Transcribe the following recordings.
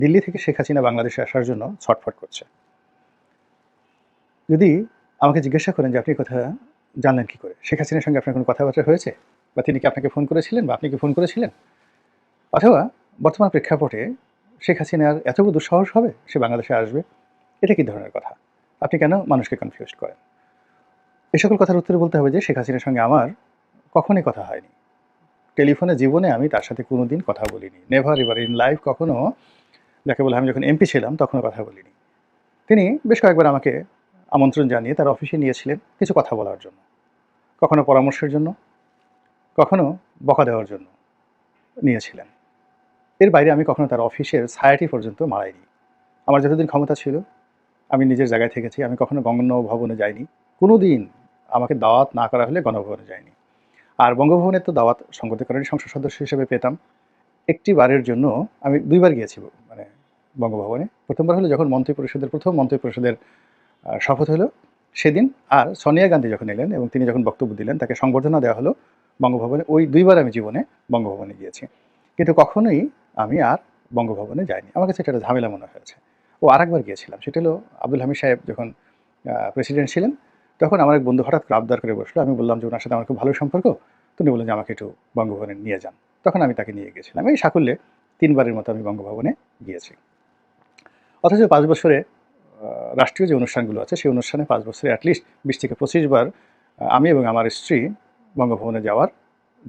দিল্লি থেকে শেখ হাসিনা বাংলাদেশে আসার জন্য ছটফট করছে। যদি আমাকে জিজ্ঞাসা করেন যে আপনি কথা জানলেন কী করে? শেখ হাসিনার সঙ্গে আপনার কোনো কথাবার্তা হয়েছে? বা তিনি কি আপনাকে ফোন করেছিলেন বা আপনি কি ফোন করেছিলেন? অথবা বর্তমান প্রেক্ষাপটে শেখ হাসিনার এত বড় দুঃসাহস হবে সে বাংলাদেশে আসবে? এটা কী ধরনের কথা? আপনি কেন মানুষকে কনফিউজড করেন? এ সকল কথার উত্তরে বলতে হবে যে শেখ হাসিনার সঙ্গে আমার কখনোই কথা হয়নি। টেলিফোনে জীবনে আমি তার সাথে কোনোদিন কথা বলিনি। নেভার এভার ইন লাইফ কখনো, যাকে বলে আমি যখন এমপি ছিলাম তখনও কথা বলিনি। তিনি বেশ কয়েকবার আমাকে আমন্ত্রণ জানিয়ে তার অফিসে নিয়েছিলেন কিছু কথা বলার জন্য। কখনো পরামর্শের জন্য, কখনো বকা দেওয়ার জন্য নিয়েছিলেন। এর বাইরে আমি কখনো তার অফিসের ছায়াটি পর্যন্ত মাড়াইনি। আমার যতদিন ক্ষমতা ছিল আমি নিজের জায়গায় থেকেছি। আমি কখনো গণভবনে যাইনি। কোনোদিন আমাকে দাওয়াত না করা হলে গণভবনে যাইনি। আর বঙ্গভবনের তো দাওয়াত সংগঠনকারী সংসদ সদস্য হিসেবে পেতাম। একটি বারের জন্য আমি ২ বার গিয়েছি মানে বঙ্গভবনে। ১ম বার হলো যখন মন্ত্রিপরিষদের প্রথম মন্ত্রিপরিষদের শপথ হলো সেদিন, আর সোনিয়া গান্ধী যখন এলেন এবং তিনি যখন বক্তব্য দিলেন তাকে সংবর্ধনা দেওয়া হলো বঙ্গভবনে। ওই ২ বার আমি জীবনে বঙ্গভবনে গিয়েছি। কিন্তু কখনোই আমি আর বঙ্গভবনে যাইনি। আমার কাছে এটা একটা ঝামেলা মনে হয়েছে। আরেকবার গিয়েছিলাম। সেটা হলো আব্দুল হামিদ সাহেব যখন প্রেসিডেন্ট ছিলেন, তখন আমার এক বন্ধু হঠাৎ করে আবদার করে বসলো। আমি বললাম যে ওনার সাথে আমার খুব ভালো সম্পর্ক। তিনি বললেন যে আমাকে একটু বঙ্গভবনে নিয়ে যান। তখন আমি তাকে নিয়ে গিয়েছিলাম। এই সাকুল্যে ৩ বারের মতো আমি বঙ্গভবনে গিয়েছি। অথচ ৫ বছরে রাষ্ট্রীয় যে অনুষ্ঠানগুলো আছে সেই অনুষ্ঠানে ৫ বছরে অ্যাটলিস্ট ২০ থেকে ২৫ বার আমি এবং আমার স্ত্রী বঙ্গভবনে যাওয়ার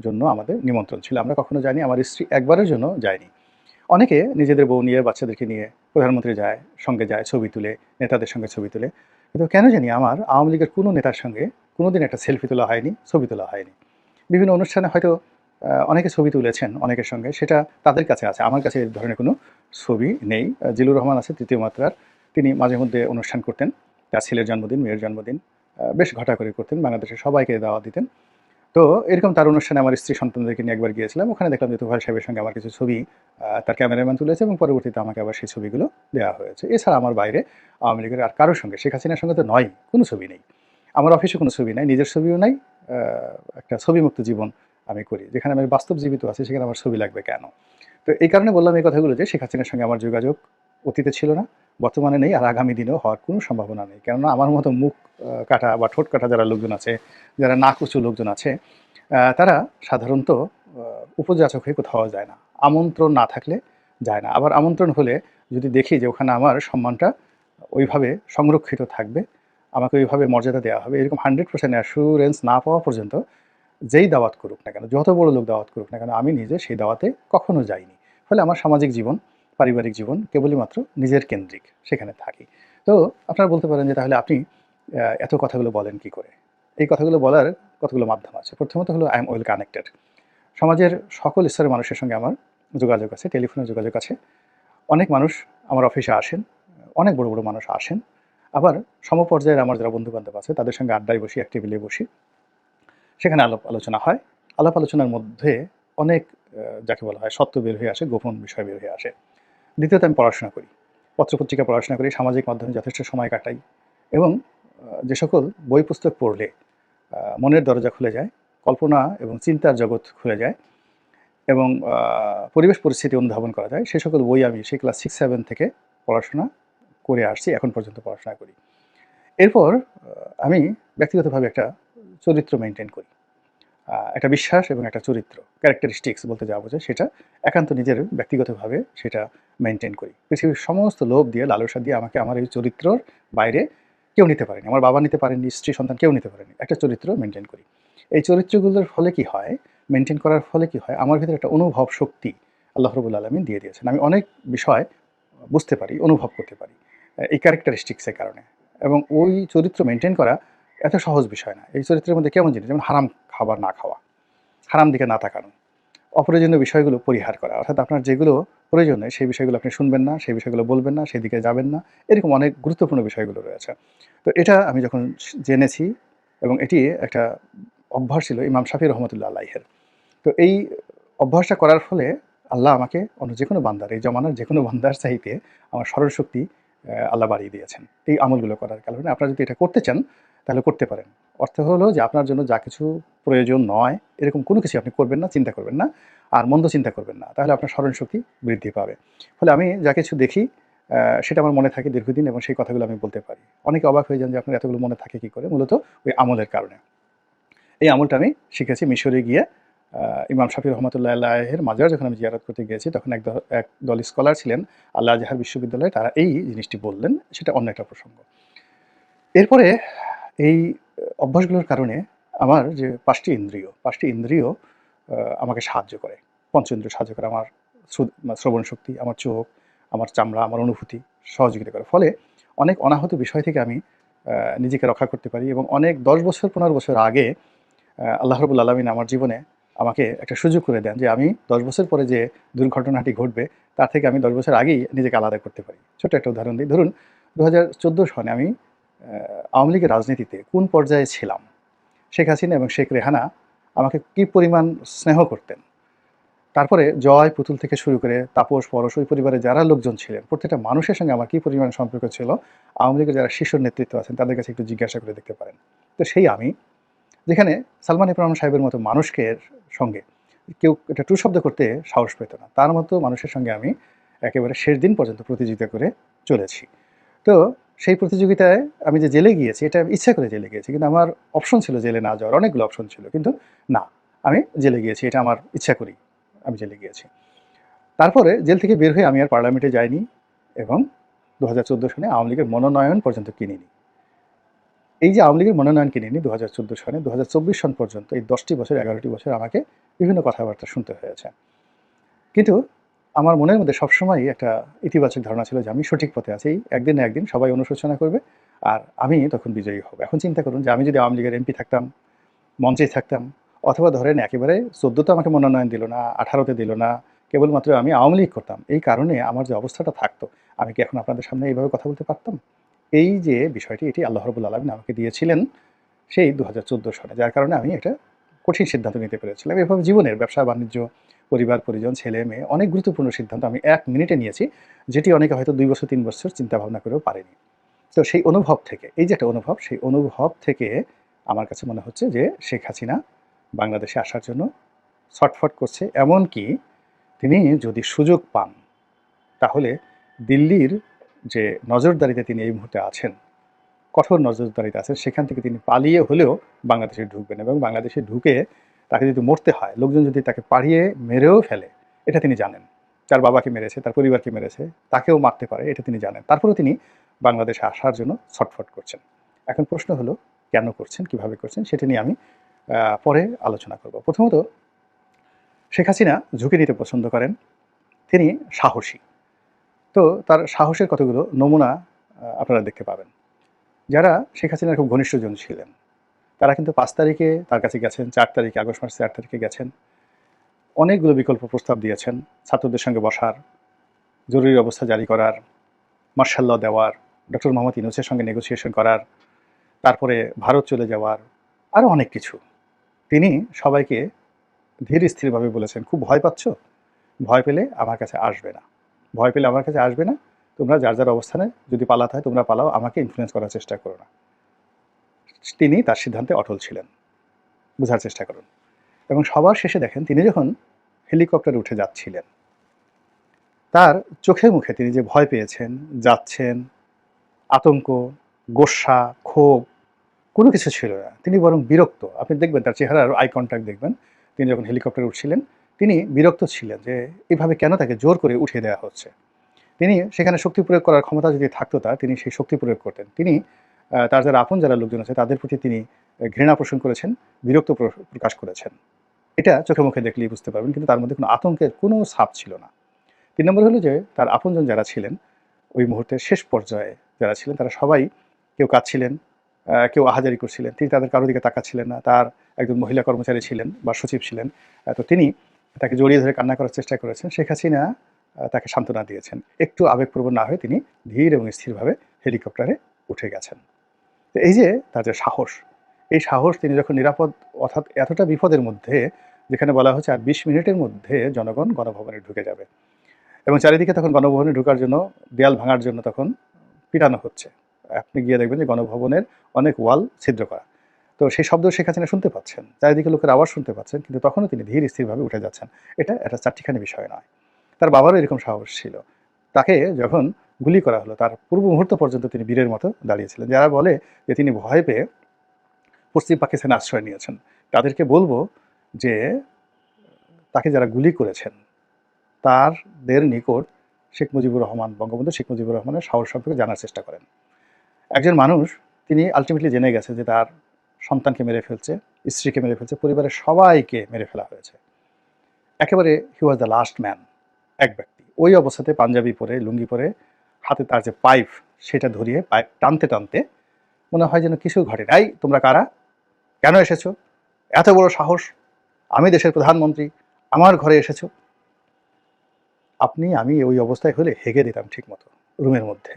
জন্য আমাদের নিমন্ত্রণ ছিল। আমরা কখনো যাইনি। আমার স্ত্রী একবারের জন্য যায়নি। অনেকে নিজেদের বউ নিয়ে, বাচ্চাদেরকে নিয়ে প্রধানমন্ত্রী যায়, সঙ্গে যায়, ছবি তুলে, নেতাদের সঙ্গে ছবি তুলে। কিন্তু কেন জানি আমার আওয়ামী লীগের কোনো নেতার সঙ্গে কোনোদিন একটা সেলফি তোলা হয়নি, ছবি তোলা হয়নি। বিভিন্ন অনুষ্ঠানে হয়তো অনেকে ছবি তুলেছেন অনেকের সঙ্গে, সেটা তাদের কাছে আছে। আমার কাছে এই ধরনের কোনো ছবি নেই। জিলুর রহমান আছে ৩য় মাত্রার। তিনি মাঝে মধ্যে অনুষ্ঠান করতেন। তার ছেলের জন্মদিন, মেয়ের জন্মদিন বেশ ঘটা করে করতেন। বাংলাদেশের সবাইকে দাওয়াত দিতেন। তো এরকম তার অনুষ্ঠানে আমার স্ত্রী সন্তানদেরকে নিয়ে একবার গিয়েছিলাম। ওখানে দেখলাম যে তোফায়েল সাহেবের সঙ্গে আমার কিছু ছবি তার ক্যামেরাম্যান তুলেছে এবং পরবর্তীতে আমাকে আবার সেই ছবিগুলো দেওয়া হয়েছে। এছাড়া আমার বাইরে আওয়ামী লীগের আর কারোর সঙ্গে, শেখ হাসিনার সঙ্গে তো নয়, কোনো ছবি নেই। আমার অফিসে কোনো ছবি নাই, নিজের ছবিও নাই। একটা ছবিমুক্ত জীবন আমি করি। যেখানে আমি বাস্তব জীবিত আছি সেখানে আমার ছবি লাগবে কেন? তো এই কারণে বললাম এই কথাগুলো যে শেখ হাসিনার সঙ্গে আমার যোগাযোগ অতীতে ছিল না, বর্তমানে নেই, আর আগামী দিনেও হওয়ার কোনো সম্ভাবনা নেই। কেননা আমার মতো মুখ কাটা বা ঠোঁট কাটা যারা লোকজন আছে, যারা নাক-উঁচু লোকজন আছে, তারা সাধারণত উপযাচক হয়ে কোথাও যায় না। আমন্ত্রণ না থাকলে যায় না। আবার আমন্ত্রণ হলে যদি দেখি যে ওখানে আমার সম্মানটা ওইভাবে সংরক্ষিত থাকবে, আমাকে ওইভাবে মর্যাদা দেওয়া হবে, এরকম 100% অ্যাসুরেন্স না পাওয়া পর্যন্ত যেই দাওয়াত করুক না কেন, যত বড় লোক দাওয়াত করুক না কেন, আমি নিজে সেই দাওয়াতে কখনো যাইনি। ফলে আমার সামাজিক জীবন, পারিবারিক জীবন কেবলই মাত্র নিজের কেন্দ্রিক, সেখানে থাকি। তো আপনারা বলতে পারেন যে তাহলে আপনি এত কথাগুলো বলেন কী করে? এই কথাগুলো বলার কতগুলো মাধ্যম আছে। প্রথমত হলো আই এম ওয়েল কানেক্টেড। সমাজের সকল স্তরের মানুষের সঙ্গে আমার যোগাযোগ আছে, টেলিফোনে যোগাযোগ আছে। অনেক মানুষ আমার অফিসে আসেন, অনেক বড়, বড় মানুষ আসেন। আবার সমপর্যায়ের আমার যারা বন্ধু-বান্ধব আছে তাদের সঙ্গে আড্ডায় বসি, এক টেবিলে বসি। সেখানে আলাপ আলোচনা হয়। আলাপ আলোচনার মধ্যে অনেক যাকে বলা হয় সত্য বের হয়ে আসে, গোপন বিষয় বের হয়ে আসে। দ্বিতীয়ত আমি পড়াশোনা করি। পত্র-পত্রিকা পড়াশোনা করি, সামাজিক মাধ্যমে যথেষ্ট সময় কাটাই এবং যে সকল বই পুস্তক পড়লে মনের দরজা খুলে যায়, কল্পনা এবং চিন্তার জগৎ খুলে যায় এবং পরিবেশ পরিস্থিতি অনুধাবন করা যায়, সে সকল বই আমি সেই ক্লাস 6-7 থেকে পড়াশোনা করে আসছি, এখন পর্যন্ত পড়াশোনা করি। এরপর আমি ব্যক্তিগতভাবে একটা চরিত্র মেইনটেইন করি। একটা বিশ্বাস এবং একটা চরিত্র, ক্যারেক্টারিস্টিক্স বলতে যা বোঝায় সেটা একান্ত নিজের ব্যক্তিগতভাবে সেটা মেইনটেইন করি। পৃথিবীর সমস্ত লোভ দিয়ে, লালসা দিয়ে আমাকে আমার এই চরিত্রর বাইরে কেউ নিতে পারেনি। আমার বাবা নিতে পারেননি, স্ত্রী সন্তান কেউ নিতে পারেনি। একটা চরিত্র মেইনটেইন করি। এই চরিত্রগুলোর ফলে কি হয়, মেইনটেইন করার ফলে কি হয়, আমার ভিতরে একটা অনুভব শক্তি আল্লাহ রাব্বুল আলামিন দিয়ে দিয়েছেন। আমি অনেক বিষয় বুঝতে পারি, অনুভব করতে পারি এই ক্যারেক্টারিস্টিক্সের কারণে। এবং ওই চরিত্র মেইনটেইন করা এত সহজ বিষয় না। এই চরিত্রের মধ্যে কেমন জিনিস, যেমন হারাম খাবার না খাওয়া, হারাম দিকে না তাকানো, অপ্রয়োজনীয় বিষয়গুলো পরিহার করা। অর্থাৎ আপনার যেগুলো প্রয়োজন নেই সেই বিষয়গুলো আপনি শুনবেন না, সেই বিষয়গুলো বলবেন না, সেদিকে যাবেন না। এরকম অনেক গুরুত্বপূর্ণ বিষয়গুলো রয়েছে। তো এটা আমি যখন জেনেছি এবং এটি একটা অভ্যাস ছিল ইমাম শাফি রহমতুল্লাহ আলাইহের। তো এই অভ্যাসটা করার ফলে আল্লাহ আমাকে অন্য যেকোনো বান্দার, এই জমানার যেকোনো বান্দার চাইতে আমার স্মরণশক্তি আল্লাহ বাড়িয়ে দিয়েছেন এই আমলগুলো করার কারণে। আপনারা যদি এটা করতে চান তাহলে করতে পারেন। অর্থ হলো যে আপনার জন্য যা কিছু প্রয়োজন নয়, এরকম কোনো কিছু আপনি করবেন না, চিন্তা করবেন না, আর মন্দ চিন্তা করবেন না। তাহলে আপনার স্মরণশক্তি বৃদ্ধি পাবে। ফলে আমি যা কিছু দেখি সেটা আমার মনে থাকে দীর্ঘদিন এবং সেই কথাগুলো আমি বলতে পারি। অনেকে অবাক হয়ে যান যে আপনার এতগুলো মনে থাকে কী করে? মূলত ওই আমলের কারণে। এই আমলটা আমি শিখেছি মিশরে গিয়ে। ইমাম শাফি রহমাতুল্লাহ আলাইহির মাজার যখন আমি জিয়ারত করতে গিয়েছি, তখন একদল স্কলার ছিলেন আল আজহার বিশ্ববিদ্যালয়ে, তারা এই জিনিসটি বললেন। সেটা অন্য একটা প্রসঙ্গ। এরপরে এই অভ্যাসগুলোর কারণে আমার যে ৫টি ইন্দ্রিয় আমাকে সাহায্য করে। পঞ্চেন্দ্রিয় সাহায্য করে। আমার শ্রবণ শক্তি, আমার চোখ, আমার চামড়া, আমার অনুভূতি সহযোগিতা করে। ফলে অনেক অনাহত বিষয় থেকে আমি নিজেকে রক্ষা করতে পারি এবং অনেক ১০ বছর ১৫ বছর আগে আল্লাহ রাব্বুল আলামিন আমার জীবনে আমাকে একটা সুযোগ করে দেন যে আমি ১০ বছর পরে যে দুর্ঘটনাটি ঘটবে, তার থেকে আমি ১০ বছর আগেই নিজেকে আলাদা করতে পারি। ছোট্ট একটা উদাহরণ দিই। ধরুন ২০১৪ সনে আমি আওয়ামী লীগের রাজনীতিতে কোন পর্যায়ে ছিলাম, শেখ হাসিনা এবং শেখ রেহানা আমাকে কী পরিমাণ স্নেহ করতেন। তারপরে জয়, পুতুল থেকে শুরু করে তাপস, পরশ, ওই পরিবারে যারা লোকজন ছিলেন, প্রত্যেকটা মানুষের সঙ্গে আমার কী পরিমাণ সম্পর্ক ছিল, আওয়ামী লীগের যারা শীর্ষ নেতৃত্ব আছেন তাদের কাছে একটু জিজ্ঞাসা করে দেখতে পারেন। তো সেই আমি, যেখানে সালমান এফ রহমান সাহেবের মতো মানুষকে সঙ্গে কেউ এটা টু শব্দ করতে সাহস পেত না, তার মতো মানুষের সঙ্গে আমি একেবারে শেষ দিন পর্যন্ত প্রতিযোগিতা করে চলেছি। তো সেই প্রতিযোগিতায় আমি যে জেলে গিয়েছি, এটা আমি ইচ্ছা করে জেলে গিয়েছি। কিন্তু আমার অপশন ছিল জেলে না যাওয়ার, অনেকগুলো অপশন ছিল। কিন্তু না, আমি জেলে গিয়েছি। এটা আমার ইচ্ছা করেই আমি জেলে গিয়েছি। তারপরে জেল থেকে বের হয়ে আমি আর পার্লামেন্টে যাইনি এবং ২০১৪ সনে আওয়ামী লীগের মনোনয়ন পর্যন্ত কিনিনি। এই যে আওয়ামী লীগের মনোনয়ন কিনিনি ২০১৪ সনে, ২০২৪ সন পর্যন্ত এই ১০টি বছর ১১টি বছর আমাকে বিভিন্ন কথাবার্তা শুনতে হয়েছে। কিন্তু আমার মনের মধ্যে সবসময়ই একটা ইতিবাচক ধারণা ছিল যে আমি সঠিক পথে আছি। একদিন না একদিন সবাই অনুশোচনা করবে আর আমি তখন বিজয়ী হব। এখন চিন্তা করুন যে আমি যদি আওয়ামী লীগের এমপি থাকতাম, মঞ্চে থাকতাম, অথবা ধরেন একেবারে ১৪ তে আমাকে মনোনয়ন দিল না, ১৮ তে দিল না, কেবলমাত্র আমি আওয়ামী লীগ করতাম। এই কারণে আমার যে অবস্থাটা থাকতো, আমি কি এখন আপনাদের সামনে এইভাবে কথা বলতে পারতাম? এই যে বিষয়টি, এটি আল্লাহ রাব্বুল আলামিন আমাকে দিয়েছিলেন সেই ২০১৪ সনে। যার কারণে আমি একটা কঠিন সিদ্ধান্ত নিতে পেরেছিলাম। এভাবে জীবনের ব্যবসা-বাণিজ্য, পরিবার-পরিজন, ছেলে-মেয়ে অনেক গুরুত্বপূর্ণ সিদ্ধান্ত আমি ১ মিনিটে নিয়েছি, যেটি অনেকে হয়তো ২ বছর ৩ বছর চিন্তা ভাবনা করেও পারেনি। তো সেই অনুভব থেকে, এই যে একটা অনুভব, সেই অনুভব থেকে আমার কাছে মনে হচ্ছে যে শেখ হাসিনা বাংলাদেশে আসার জন্য ছটফট করছে। এমনকি তিনি যদি সুযোগ পান, তাহলে দিল্লির যে নজরদারিতে তিনি এই মুহূর্তে আছেন, কঠোর নজরদারিতে আছেন, সেখান থেকে তিনি পালিয়ে হলেও বাংলাদেশে ঢুকবেন এবং বাংলাদেশে ঢুকে তাকে যদি মরতে হয়, লোকজন যদি তাকে পাড়িয়ে মেরেও ফেলে, এটা তিনি জানেন। তার বাবাকে মেরেছে, তার পরিবারকে মেরেছে, তাকেও মারতে পারে, এটা তিনি জানেন। তারপরেও তিনি বাংলাদেশে আসার জন্য ছটফট করছেন। এখন প্রশ্ন হলো কেন করছেন, কিভাবে করছেন, সেটা নিয়ে আমি পরে আলোচনা করব। প্রথমত, শেখ হাসিনা ঝুঁকি নিতে পছন্দ করেন। তিনি সাহসী। তো তার সাহসের কতগুলো নমুনা আপনারা দেখতে পাবেন। যারা শেখ হাসিনার খুব ঘনিষ্ঠজন ছিলেন, তারা কিন্তু ৫ তারিখে তার কাছে গেছেন, ৪ তারিখে, আগস্ট মাসের ৪ তারিখে গেছেন। অনেকগুলো বিকল্প প্রস্তাব দিয়েছেন, ছাত্রদের সঙ্গে বসার, জরুরি অবস্থা জারি করার, মার্শাল ল দেওয়ার, ডক্টর মোহাম্মদ ইউনূসের সঙ্গে নেগোসিয়েশন করার, তারপরে ভারত চলে যাওয়ার, আরও অনেক কিছু। তিনি সবাইকে ধীর স্থিরভাবে বলেছেন, খুব ভয় পাচ্ছ? ভয় পেলে আমার কাছে আসবে না। ভয় পেলে আমার কাছে আসবে না। তোমরা যার যার অবস্থানে যদি পালাতে হয় তোমরা পালাও, আমাকে ইনফ্লুয়েন্স করার চেষ্টা করো না। তিনি তার সিদ্ধান্তে অটল ছিলেন। বোঝার চেষ্টা করুন। এবং সবার শেষে দেখেন তিনি যখন হেলিকপ্টারে উঠে যাচ্ছিলেন, তার চোখে মুখে তিনি যে ভয় পেয়েছেন, যাচ্ছেন, আতঙ্ক, গোস্বা, ক্ষোভ কোনো কিছু ছিল না। তিনি বরং বিরক্ত। আপনি দেখবেন তার চেহারার আই কন্ট্যাক্ট দেখবেন। তিনি যখন হেলিকপ্টারে উঠছিলেন, তিনি বিরক্ত ছিলেন যে এভাবে কেন তাকে জোর করে উঠিয়ে দেওয়া হচ্ছে। তিনি সেখানে শক্তি প্রয়োগ করার ক্ষমতা যদি থাকতো তার, তিনি সেই শক্তি প্রয়োগ করতেন। তিনি তার যারা আপন যারা লোকজন আছে তাদের প্রতি তিনি ঘৃণা পোষণ করেছেন, বিরক্ত প্রকাশ করেছেন। এটা চোখে মুখে দেখলেই বুঝতে পারবেন। কিন্তু তার মধ্যে কোনো আতঙ্কের কোনো ছাপ ছিল না। ৩ নম্বর হলো যে তার আপনজন যারা ছিলেন, ওই মুহূর্তের শেষ পর্যায়ে যারা ছিলেন, তারা সবাই কেউ কাঁদছিলেন, কেউ আহাজারি করছিলেন। তিনি তাদের কারো দিকে তাকাচ্ছিলেন না। তার একজন মহিলা কর্মচারী ছিলেন বা সচিব ছিলেন। তো তিনি তাকে জড়িয়ে ধরে কান্না করার চেষ্টা করেছেন। শেখ হাসিনা তাকে সান্ত্বনা দিয়েছেন। একটু আবেগপ্রবণ না হয়ে তিনি ধীর এবং স্থিরভাবে হেলিকপ্টারে উঠে গেছেন। তো এই যে তার যে সাহস, এই সাহস তিনি যখন নিরাপদ, অর্থাৎ এতটা বিপদের মধ্যে, যেখানে বলা হচ্ছে আর ২০ মিনিটের মধ্যে জনগণ গণভবনে ঢুকে যাবে এবং চারিদিকে তখন গণভবনে ঢোকার জন্য, দেয়াল ভাঙার জন্য তখন পিটানো হচ্ছে, আপনি গিয়ে দেখবেন যে গণভবনের অনেক ওয়াল ছিদ্র করা। তো সেই শব্দ শেখ হাসিনা শুনতে পাচ্ছেন, চারিদিকে লোকের আওয়াজ শুনতে পাচ্ছেন, কিন্তু তখনও তিনি ধীর স্থিরভাবে উঠে যাচ্ছেন। এটা একটা চারটিখানি বিষয় নয়। তার বাবারও এরকম সাহস ছিল। তাকে যখন গুলি করা হলো তার পূর্ব মুহূর্ত পর্যন্ত তিনি বীরের মতো দাঁড়িয়েছিলেন। যারা বলে যে তিনি ভয় পেয়ে পশ্চিম পাকিস্তানে আশ্রয় নিয়েছেন, তাদেরকে বলবো যে তাকে যারা গুলি করেছেন তাদের নিকট শেখ মুজিবুর রহমান, বঙ্গবন্ধু শেখ মুজিবুর রহমানের সাহস সম্পর্কে জানার চেষ্টা করেন। একজন মানুষ, তিনি আলটিমেটলি জেনে গেছে যে তার সন্তানকে মেরে ফেলছে, স্ত্রীকে মেরে ফেলছে, পরিবারের সবাইকে মেরে ফেলা হয়েছে। একেবারে হি ওয়াজ দ্য লাস্ট ম্যান, এক ব্যক্তি। ওই অবস্থাতে পাঞ্জাবি পরে, লুঙ্গি পরে, হাতে তার যে পাইপ সেটা ধরিয়ে পাইপ টানতে টানতে মনে হয় যেন কিছু ঘটে নাই। তোমরা কারা, কেন এসেছো, এত বড় সাহস, আমি দেশের প্রধানমন্ত্রী, আমার ঘরে এসেছো। আপনি আমি ওই অবস্থায় হলে হেগে দিতাম ঠিক মতো রুমের মধ্যে,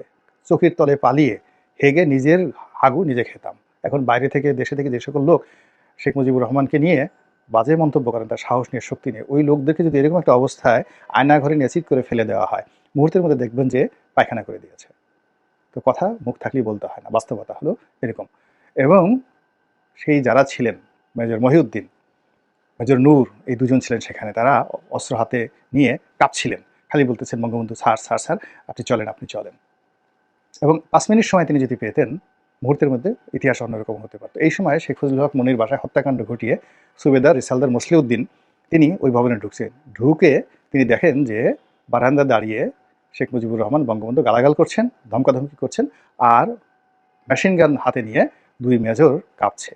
চোখের তলে পালিয়ে হেগে নিজের হাগু নিজে খেতাম। এখন বাইরে থেকে, দেশে থেকে যে সকল লোক শেখ মুজিবুর রহমানকে নিয়ে বাজে মন্তব্য করেন, তার সাহস নিয়ে, শক্তি নিয়ে, ওই লোকদেরকে যদি এরকম একটা অবস্থায় আয়না ঘরে নিয়ে চিৎ করে ফেলে দেওয়া হয়, মুহূর্তের মধ্যে দেখবেন যে পায়খানা করে দিয়েছে। তো কথা মুখ থাকলেই বলতে হয় না, বাস্তবতা হলো এরকম। এবং সেই যারা ছিলেন, মেজর মহিউদ্দিন, মেজর নূর, এই দুজন ছিলেন সেখানে। তারা অস্ত্র হাতে নিয়ে কাঁপছিলেন, খালি বলতেছেন বঙ্গবন্ধু স্যার স্যার স্যার, আপনি চলেন, আপনি চলেন। এবং 5 মিনিট সময় তিনি যদি পেতেন, মুহূর্তের মধ্যে ইতিহাস অন্যরকম হতে পারত। এই সময় শেখ ফজলুল হক মনির বাসায় হত্যাকাণ্ড ঘটিয়ে সুবেদার রিসালদার মসলিউদ্দিন তিনি ওই ভবনে ঢুকছেন। ঢুকে তিনি দেখেন যে বারান্দা দাঁড়িয়ে শেখ মুজিবুর রহমান, বঙ্গবন্ধু গালাগাল করছেন, ধমকাধমকি করছেন, আর মেশিন গান হাতে নিয়ে দুই মেজর কাঁপছে।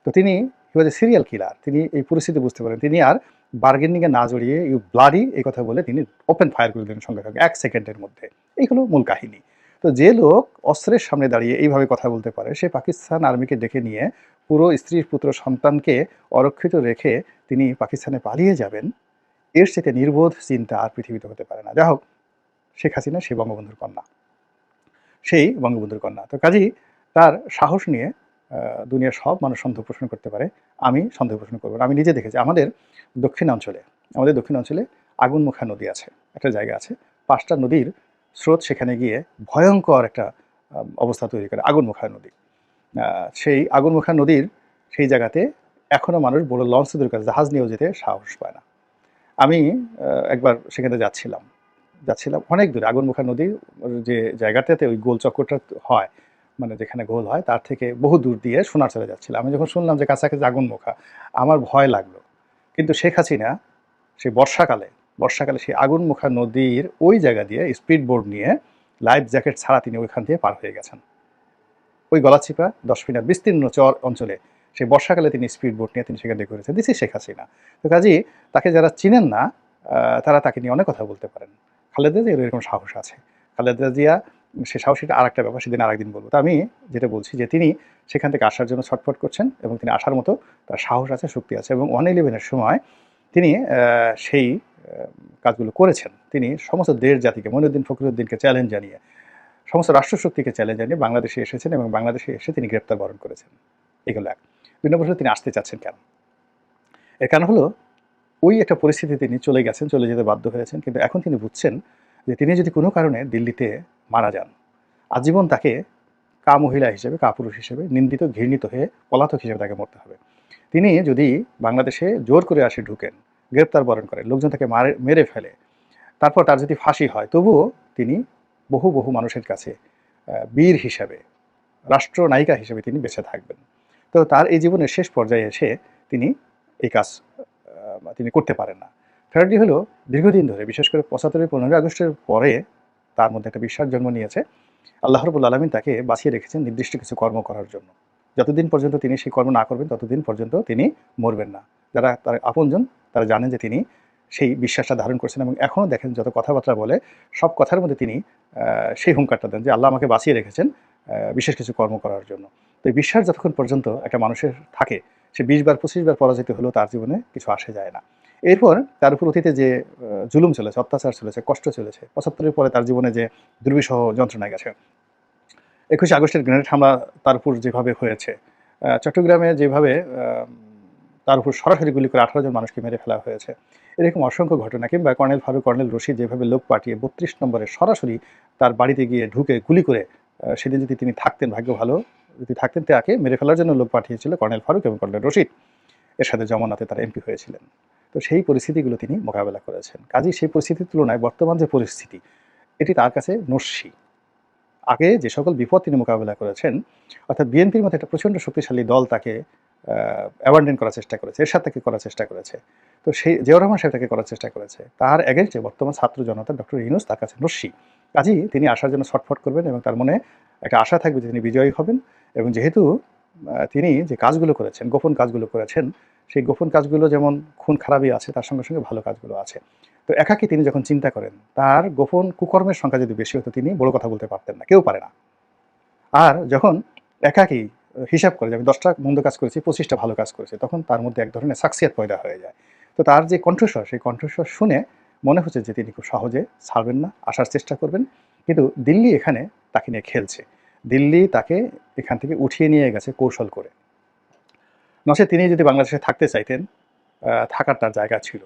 তো তিনি হি ওয়াজ এ সিরিয়াল কিলার। তিনি এই পরিস্থিতি বুঝতে পারেন। তিনি আর বার্গেনিংয়ে না জড়িয়ে ইউ ব্লাডি এই কথা বলে তিনি ওপেন ফায়ার করে দিলেন সঙ্গে সঙ্গে 1 সেকেন্ডের মধ্যে। এই হলো মূল কাহিনী। তো যে লোক অস্ত্রের সামনে দাঁড়িয়ে এইভাবে কথা বলতে পারে, সে পাকিস্তান আর্মিকে ডেকে নিয়ে পুরো স্ত্রী, পুত্র, সন্তানকে অরক্ষিত রেখে তিনি পাকিস্তানে পালিয়ে যাবেন, এর চাইতে নির্বোধ চিন্তা আর পৃথিবীতে হতে পারে না। যাই হোক, শেখ হাসিনা সেই বঙ্গবন্ধুর কন্যা, সেই বঙ্গবন্ধুর কন্যা। তো কাজেই তার সাহস নিয়ে দুনিয়ার সব মানুষ সন্দেহ পোষণ করতে পারে, আমি সন্দেহ পোষণ করব না। আমি নিজে দেখেছি আমাদের দক্ষিণাঞ্চলে আগুনমুখা নদী আছে, একটা জায়গা আছে, 5টা নদীর স্রোত সেখানে গিয়ে ভয়ঙ্কর একটা অবস্থা তৈরি করে, আগুনমুখা নদী। সেই আগুনমুখা নদীর সেই জায়গাতে এখনও মানুষ বড় লঞ্চ তৈরি করে, জাহাজ নিয়েও যেতে সাহস পায় না। আমি একবার সেখানে যাচ্ছিলাম অনেক দূরে, আগুনমুখা নদীর যে জায়গাটাতে ওই গোল চক্করটা হয়, মানে যেখানে গোল হয় তার থেকে বহু দূর দিয়ে সোনার চলে যাচ্ছিলাম। আমি যখন শুনলাম যে কাছাকাছি আগুনমুখা, আমার ভয় লাগলো। কিন্তু শেখ হাসিনা সেই বর্ষাকালে সেই আগুনমুখা নদীর ওই জায়গা দিয়ে স্পিড বোর্ড নিয়ে লাইফ জ্যাকেট ছাড়া তিনি ওইখান দিয়ে পার হয়ে গেছেন। ওই গলাচিপা 10 মিটার বিস্তীর্ণ চর অঞ্চলে সেই বর্ষাকালে তিনি স্পিড বোট নিয়ে তিনি সেখানে করেছেন। This is Sheikh Hasina. তো কাজেই তাকে যারা চিনেন না, তারা তাকে নিয়ে অনেক কথা বলতে পারেন। খালেদা জিয়ার এরকম সাহস আছে। খালেদা জিয়া সে সাহসীটা আর একটা ব্যাপার, সেদিন আরেকদিন বলবো। তো আমি যেটা বলছি যে তিনি সেখান থেকে আসার জন্য ছটফট করছেন, এবং তিনি আসার মতো তার সাহস আছে, শক্তি আছে, এবং 111-এর সময় তিনি সেই কাজগুলো করেছেন। তিনি সমস্ত দেশ জাতিকে, মঈনুদ্দিন ফখরুদ্দিনকে চ্যালেঞ্জ জানিয়ে, সমস্ত রাষ্ট্রশক্তিকে চ্যালেঞ্জ জানিয়ে বাংলাদেশে এসেছেন, এবং বাংলাদেশে এসে তিনি গ্রেপ্তার বরণ করেছেন। এগুলো এক। 2 নম্বর হলো তিনি আসতে চাচ্ছেন কেন? এর কারণ হলো ওই একটা পরিস্থিতি তিনি চলে গেছেন, চলে যেতে বাধ্য হয়েছেন। কিন্তু এখন তিনি বুঝছেন যে তিনি যদি কোনো কারণে দিল্লিতে মারা যান, আজীবন তাকে মহিলা হিসেবে, পুরুষ হিসেবে নিন্দিত, ঘৃণিত হয়ে পলাতক হিসেবে তাকে মরতে হবে। তিনি যদি বাংলাদেশে জোর করে আসে ঢুকেন, গ্রেপ্তার বরণ করেন, লোকজন তাকে মেরে ফেলে, তারপর তার যদি ফাঁসি হয়, তবুও তিনি বহু মানুষের কাছে বীর হিসাবে, রাষ্ট্রনায়িকা হিসেবে তিনি বেঁচে থাকবেন। তো তার এই জীবনের শেষ পর্যায়ে এসে তিনি এই কাজ তিনি করতে পারেন না। থার্ডলি হলো দীর্ঘদিন ধরে, বিশেষ করে 75 15 আগস্টের পরে তার মধ্যে একটা বিশ্বাস জন্ম নিয়েছে। আল্লাহ রাব্বুল আলামিন তাকে বাঁচিয়ে রেখেছেন নির্দিষ্ট কিছু কর্ম করার জন্য। যতদিন পর্যন্ত তিনি সেই কর্ম না করবেন, ততদিন পর্যন্ত তিনি মরবেন না। যারা তার আপনজন তারা জানেন যে তিনি সেই বিশ্বাসটা ধারণ করছেন, এবং এখনও দেখেন যত কথাবার্তা বলে, সব কথার মধ্যে তিনি সেই হুঙ্কারটা দেন যে আল্লাহ আমাকে বাঁচিয়ে রেখেছেন বিশেষ কিছু কর্ম করার জন্য। তো এই বিশ্বাস যতক্ষণ পর্যন্ত একটা মানুষের থাকে, সে 20 বার 25 বার পরাজিত হলেও তার জীবনে কিছু আসে যায় না। এরপর তার উপর অতীতে যে জুলুম চলেছে, অত্যাচার চলেছে, কষ্ট চলেছে, 75-এর পরে তার জীবনে যে দুর্বিষহ যন্ত্রণায় গেছে, 21 আগস্টের গ্রেনেড হামলা তার উপর যেভাবে হয়েছে, চট্টগ্রামে যেভাবে তার উপর সরাসরি গুলি করে 18 জন মানুষকে মেরে ফেলা হয়েছে, এরকম অসংখ্য ঘটনা, কিংবা কর্নেল ফারুক, কর্নেল রশিদ যেভাবে লোক পাঠিয়ে 32 নম্বরে সরাসরি তার বাড়িতে গিয়ে ঢুকে গুলি করে সেদিন যদি তিনি থাকতেন, ভাগ্য ভালো যদি থাকতেন, তাকে মেরে ফেলার জন্য লোক পাঠিয়েছিল কর্নেল ফারুক এবং কর্নেল রশিদ। এর সাথে জমানাতে তারা এমপি হয়েছিলেন। তো সেই পরিস্থিতিগুলো তিনি মোকাবেলা করেছেন। কাজেই সেই পরিস্থিতির তুলনায় বর্তমান যে পরিস্থিতি, এটি তার কাছে নস্যি। আগে যে সকল বিপদ তিনি মোকাবেলা করেছেন, অর্থাৎ বিএনপির মতো একটা প্রচণ্ড শক্তিশালী দল তাকে অ্যাবান্ডন করার চেষ্টা করেছে, এরশাদ তাকে করার চেষ্টা করেছে। তো সেই জিয়াউর রহমান সাহেব তাকে করার চেষ্টা করেছে। তার এগেইনস্টে বর্তমান ছাত্র জনতা ডক্টর ইউনূস তার কাছে নস্যি। কাজেই তিনি আসার জন্য ছটফট করবেন এবং তার মনে একটা আশা থাকবে যে তিনি বিজয়ী হবেন। এবং যেহেতু তিনি যে কাজগুলো করেছেন, গোপন কাজগুলো করেছেন, সেই গোপন কাজগুলো যেমন খুন খারাপই আছে, তার সঙ্গে সঙ্গে ভালো কাজগুলো আছে। তো একাকী তিনি যখন চিন্তা করেন, তার গোপন কুকর্মের সংখ্যা যদি বেশি হতো, তিনি বড় কথা বলতে পারতেন না, কেউ পারে না। আর যখন একাকী হিসাব করে যে আমি 10টা মন্দ কাজ করেছি, 25টা ভালো কাজ করেছি, তখন তার মধ্যে এক ধরনের সাকসিয়াত পয়দা হয়ে যায়। তো তার যে কণ্ঠস্বর, সেই কণ্ঠস্বর শুনে মনে হচ্ছে যে তিনি খুব সহজে ছাড়বেন না, আসার চেষ্টা করবেন। কিন্তু দিল্লি এখানে তাকে নিয়ে খেলছে। দিল্লি তাকে এখান থেকে উঠিয়ে নিয়ে গেছে কৌশল করে। নচেৎ তিনি যদি বাংলাদেশে থাকতে চাইতেন, থাকার তার জায়গা ছিল।